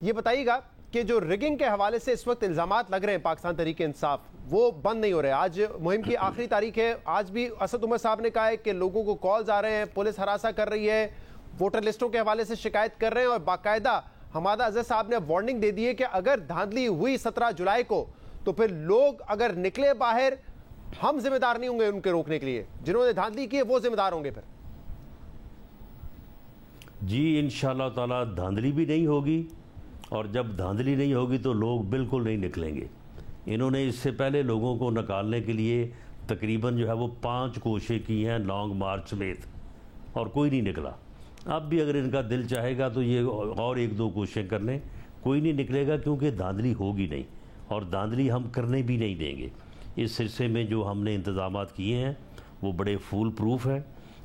یہ بتائیے گا کہ جو ریگنگ کے حوالے سے اس وقت الزامات لگ رہے ہیں پاکستان تحریک انصاف، وہ بند نہیں ہو رہے. آج مہم کی آخری تاریخ ہے. آج بھی اسد عمر صاحب نے کہا ہے کہ لوگوں کو کالز آ رہے ہیں، پولیس ہراساں کر رہی ہے، ووٹر لسٹوں کے حوالے سے شکایت کر رہے ہیں، اور باقاعدہ حمادہ اظہر صاحب نے وارننگ دے دی ہے کہ اگر دھاندلی ہوئی 17 جولائی کو تو پھر لوگ اگر نکلے باہر، ہم ذمہ دار نہیں ہوں گے ان کے روکنے کے لیے. جنہوں نے دھاندلی کی ہے وہ ذمہ دار ہوں گے. پھر جی انشاءاللہ تعالی دھاندلی بھی نہیں ہوگی، اور جب دھاندلی نہیں ہوگی تو لوگ بالکل نہیں نکلیں گے. انہوں نے اس سے پہلے لوگوں کو نکالنے کے لیے تقریباً جو ہے وہ 5 کوششیں کی ہیں لانگ مارچ سمیت، اور کوئی نہیں نکلا. اب بھی اگر ان کا دل چاہے گا تو یہ اور 1-2 کوششیں کر لیں، کوئی نہیں نکلے گا، کیونکہ دھاندلی ہوگی نہیں، اور دھاندلی ہم کرنے بھی نہیں دیں گے. اس سلسلے میں جو ہم نے انتظامات کیے ہیں وہ بڑے فول پروف ہیں،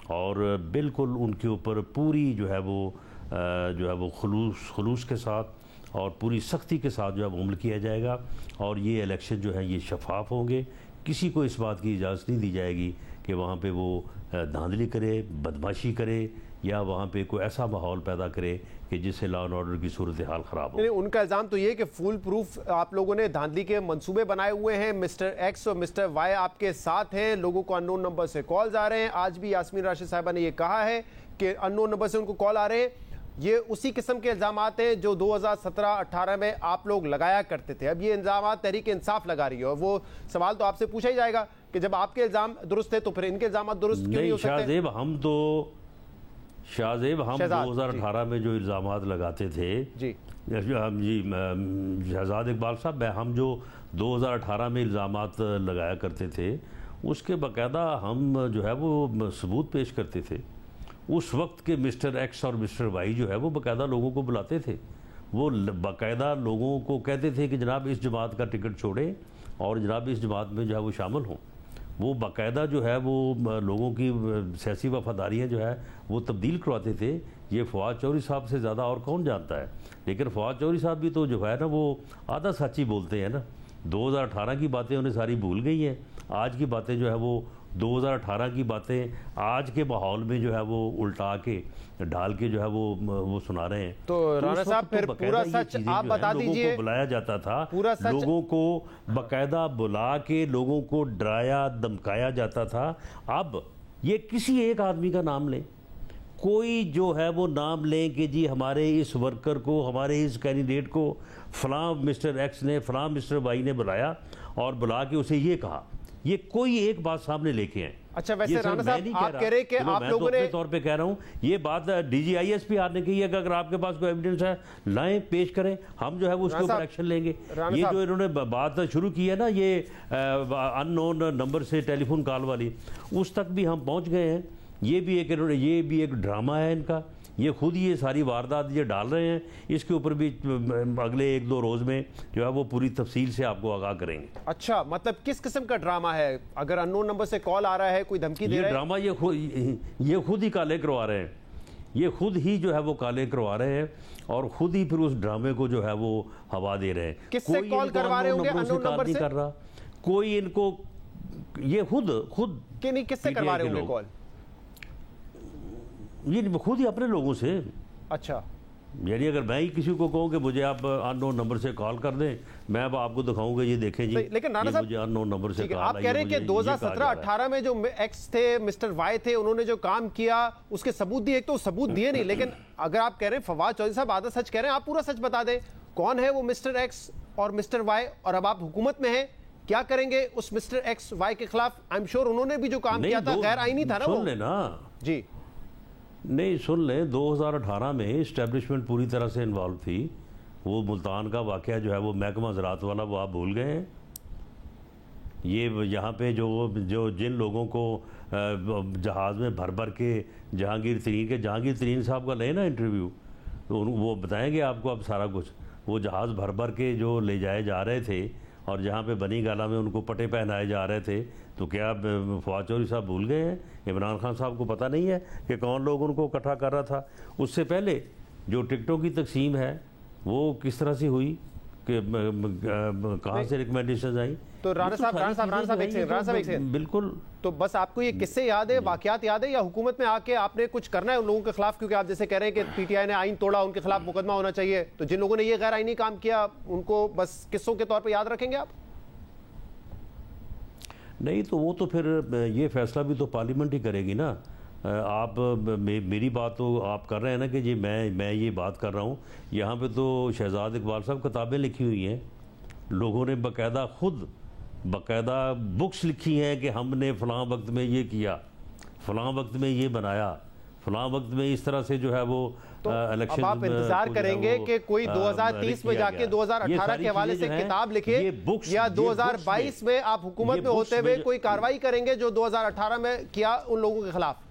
اور بالکل ان کے اوپر پوری جو ہے وہ خلوص کے ساتھ اور پوری سختی کے ساتھ جو ہے وہ عمل کیا جائے گا. اور یہ الیکشن جو ہے یہ شفاف ہوں گے. کسی کو اس بات کی اجازت نہیں دی جائے گی کہ وہاں پہ وہ دھاندلی کرے، بدماشی کرے، یا وہاں پہ کوئی ایسا ماحول پیدا کرے کہ جس سے لا اینڈ آرڈر کی صورتحال خراب ہو. ان کا الزام تو یہ ہے کہ فول پروف آپ لوگوں نے دھاندلی کے منصوبے بنائے ہوئے ہیں، مسٹر ایکس اور مسٹر وائی آپ کے ساتھ ہیں، لوگوں کو ان نون نمبر سے کالز آ رہے ہیں. آج بھی یاسمین راشد صاحبہ نے یہ کہا ہے کہ ان نون نمبر سے ان کو کال آ رہے ہیں. یہ اسی قسم کے الزامات ہیں جو 2017-18 میں آپ لوگ لگایا کرتے تھے. اب یہ الزامات تحریک انصاف لگا رہی ہے، اور وہ سوال تو آپ سے پوچھا ہی جائے گا کہ جب آپ کے الزام درست تھے تو پھر ان کے الزامات درست کیوں نہیں ہو سکتے؟ شاہ زیب ہم 2018 میں جو الزامات لگاتے تھے، جی شہزاد اقبال صاحب، ہم جو 2018 میں الزامات لگایا کرتے تھے اس کے باقاعدہ ہم جو ہے وہ ثبوت پیش کرتے تھے. اس وقت کے مسٹر ایکس اور مسٹر وائی جو ہے وہ باقاعدہ لوگوں کو بلاتے تھے، وہ باقاعدہ لوگوں کو کہتے تھے کہ جناب اس جماعت کا ٹکٹ چھوڑیں اور جناب اس جماعت میں جو ہے وہ شامل ہوں. وہ باقاعدہ جو ہے وہ لوگوں کی سیاسی وفاداریاں جو ہے وہ تبدیل کرواتے تھے. یہ فواد چودھری صاحب سے زیادہ اور کون جانتا ہے. لیکن فواد چودھری صاحب بھی تو جو ہے نا وہ آدھا سچ ہی بولتے ہیں نا. 2018 کی باتیں انہیں ساری بھول گئی ہیں. آج کی باتیں جو ہے وہ 2018 کی باتیں آج کے ماحول میں جو ہے وہ الٹا کے ڈال کے جو ہے وہ سنا رہے ہیں. تو رانا صاحب پھر پورا سچ آپ بتا دیجئے. لوگوں کو بلایا جاتا تھا، لوگوں کو باقاعدہ بلا کے لوگوں کو ڈرایا دھمکایا جاتا تھا. اب یہ کسی ایک آدمی کا نام لیں، کوئی جو ہے وہ نام لیں کہ جی ہمارے اس ورکر کو، ہمارے اس کینڈیڈیٹ کو فلاں مسٹر ایکس نے، فلاں مسٹر وائی نے بلایا اور بلا کے اسے یہ کہا. یہ کوئی ایک بات سامنے لے کے آئیں. اچھا ویسے رانا صاحب آپ کہہ رہے کہ آپ لوگوں نے، میں طور پہ کہہ رہا ہوں یہ بات D G I S P آنے کی ہے کہ اگر آپ کے پاس کوئی ایویڈنس ہے لائیں، پیش کریں، ہم جو ہے وہ اس کے اوپر ایکشن لیں گے. یہ جو انہوں نے بات شروع کی ہے نا یہ ان نون نمبر سے ٹیلی فون کال والی، اس تک بھی ہم پہنچ گئے ہیں. یہ بھی ایک ڈرامہ ہے ان کا. یہ خود یہ ساری واردات یہ ڈال رہے ہیں. اس کے اوپر بھی اگلے 1-2 روز میں جو ہے وہ پوری تفصیل سے آپ کو آگاہ کریں گے. اچھا مطلب کس قسم کا ڈرامہ ہے؟ اگر ان نون نمبر سے کال آ رہا ہے، کوئی دھمکی دے رہا ہے؟ یہ ڈرامہ یہ خود ہی کالے کروا رہے ہیں. یہ خود ہی جو ہے وہ کالے کروا رہے ہیں اور خود ہی پھر اس ڈرامے کو جو ہے وہ ہوا دے رہے ہیں. کس سے کال کروا رہے ہوں گے؟ ان نون نمبر سے کر رہا کوئی ان کو، یہ خود کہ نہیں کس سے کروا رہے ہوں گے کال؟ یہ خود ہی اپنے لوگوں سے. اچھا یعنی اگر میں ہی کسی کو کہوں کہ مجھے آپ ان نون نمبر سے کال کر دیں، میں اب آپ کو دکھاؤں گا یہ دیکھیں جی. لیکن رانا صاحب مجھے ان نون نمبر سے کال آپ کہہ رہے ہیں کہ 2017-18 میں جو ایکس تھے، مسٹر وائی تھے، انہوں نے جو کام کیا اس کے ثبوت دیے. ایک تو ثبوت دیے نہیں، لیکن اگر آپ کہہ رہے ہیں فواد چودھری صاحب آدھا سچ کہہ رہے ہیں، آپ پورا سچ بتا دیں. کون ہے وہ مسٹر ایکس اور مسٹر وائی؟ اور اب آپ حکومت میں ہیں، کیا کریں گے اس مسٹر ایکس وائی کے خلاف؟ آئی ایم شیور انہوں نے بھی جو کام کیا تھا غیر آئینی تھا نا وہ. سن لیں نا جی نہیں سن لیں، 2018 میں اسٹیبلشمنٹ پوری طرح سے انوالو تھی. وہ ملتان کا واقعہ جو ہے وہ محکمہ زراعت والا وہ آپ بھول گئے ہیں. یہ یہاں پہ جو جن لوگوں کو جہاز میں بھر کے جہانگیر ترین صاحب کا لے نا انٹرویو، تو وہ بتائیں گے آپ کو اب سارا کچھ. وہ جہاز بھر کے جو لے جائے جا رہے تھے اور جہاں پہ بنی گالا میں ان کو پٹے پہنائے جا رہے تھے، تو کیا فواد چودھری صاحب بھول گئے ہیں؟ عمران خان صاحب کو پتہ نہیں ہے کہ کون لوگ ان کو اکٹھا کر رہا تھا؟ اس سے پہلے جو ٹکٹوں کی تقسیم ہے وہ کس طرح سے ہوئی؟ کہ کہاں سے ریکمنڈیشنز آئیں. تو رانا صاحب ایک سیکنڈ بالکل. تو بس آپ کو یہ قصے یاد ہے, واقعات یاد ہے, یا حکومت میں آ کے آپ نے کچھ کرنا ہے ان لوگوں کے خلاف؟ کیونکہ آپ جیسے کہہ رہے ہیں کہ پی ٹی آئی نے آئین توڑا, ان کے خلاف مقدمہ ہونا چاہیے, تو جن لوگوں نے یہ غیر آئینی کام کیا ان کو بس قصوں کے طور پہ یاد رکھیں گے آپ؟ نہیں, تو وہ تو پھر یہ فیصلہ بھی تو پارلیمنٹ ہی کرے گی نا. آپ میری بات تو آپ کر رہے ہیں نا کہ جی میں یہ بات کر رہا ہوں. یہاں پہ تو شہزاد اقبال صاحب کتابیں لکھی ہوئی ہیں, لوگوں نے باقاعدہ بکس لکھی ہیں کہ ہم نے فلاں وقت میں یہ کیا, فلاں وقت میں یہ بنایا, فلاں وقت میں اس طرح سے جو ہے وہ الیکشن. اب آپ انتظار کریں گے کہ کوئی 2030 میں جا کے 2018 کے حوالے سے کتاب لکھے, یا 2022 میں آپ حکومت میں ہوتے ہوئے کوئی کارروائی کریں گے جو 2018 میں کیا ان لوگوں کے خلاف؟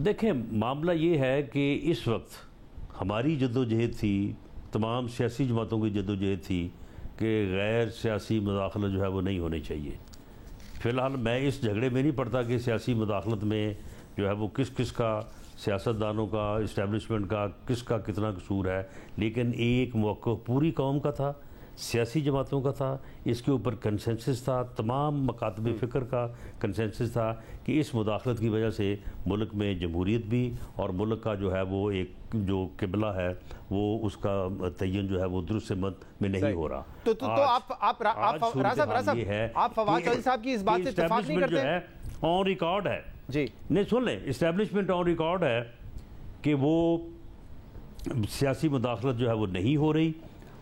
دیکھیں, معاملہ یہ ہے کہ اس وقت ہماری جدوجہد تھی, تمام سیاسی جماعتوں کی جدوجہد تھی کہ غیر سیاسی مداخلت جو ہے وہ نہیں ہونی چاہیے. فی الحال میں اس جھگڑے میں نہیں پڑتا کہ سیاسی مداخلت میں جو ہے وہ کس کا, سیاستدانوں کا, اسٹیبلشمنٹ کا, کس کا کتنا قصور ہے, لیکن ایک موقف پوری قوم کا تھا, سیاسی جماعتوں کا تھا, اس کے اوپر کنسنسس تھا, تمام مکاتب فکر کا کنسنسس تھا کہ اس مداخلت کی وجہ سے ملک میں جمہوریت بھی اور ملک کا جو ہے وہ ایک جو قبلہ ہے وہ اس کا تعین جو ہے وہ درست سمت میں نہیں ہو رہا. تو آپ فواد چودھری صاحب کی اس بات سے اتفاق نہیں کرتے؟ آن ریکارڈ ہے جی, نہیں سن لیں, اسٹیبلشمنٹ آن ریکارڈ ہے کہ وہ سیاسی مداخلت جو ہے وہ نہیں ہو رہی,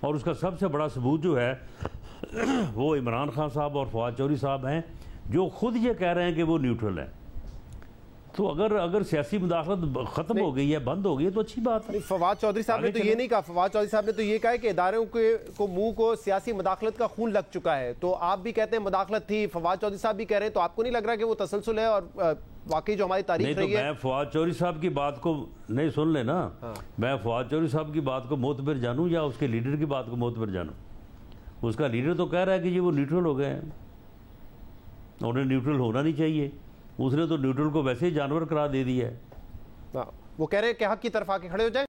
اور اس کا سب سے بڑا ثبوت جو ہے وہ عمران خان صاحب اور فواد چودھری صاحب ہیں جو خود یہ کہہ رہے ہیں کہ وہ نیوٹرل ہیں. تو اگر سیاسی مداخلت ختم ہو گئی ہے, بند ہو گئی ہے, تو اچھی بات ہے. فواد چودھری صاحب نے تو یہ نہیں کہا, فواد چودھری صاحب نے تو یہ کہا کہ اداروں کو منہ کو سیاسی مداخلت کا خون لگ چکا ہے. تو آپ بھی کہتے ہیں مداخلت تھی, فواد چودھری صاحب بھی کہہ رہے ہیں, تو آپ کو نہیں لگ رہا کہ وہ تسلسل ہے اور واقعی جو ہماری تاریخ رہی ہے؟ میں فواد چودھری صاحب کی بات کو نہیں سن لے نا, میں فواد چودھری صاحب کی بات کو معتبر جانوں یا اس کے لیڈر کی بات کو معتبر جانوں؟ اس کا لیڈر تو کہہ رہا ہے کہ یہ وہ نیوٹرل ہو گئے ہیں, انہیں نیوٹرل ہونا نہیں چاہیے. اس نے تو نیوٹرل کو ویسے ہی جانور قرار دے دیا ہے. وہ کہہ رہے ہیں کہ حق کی طرف آ کے کھڑے ہو جائیں.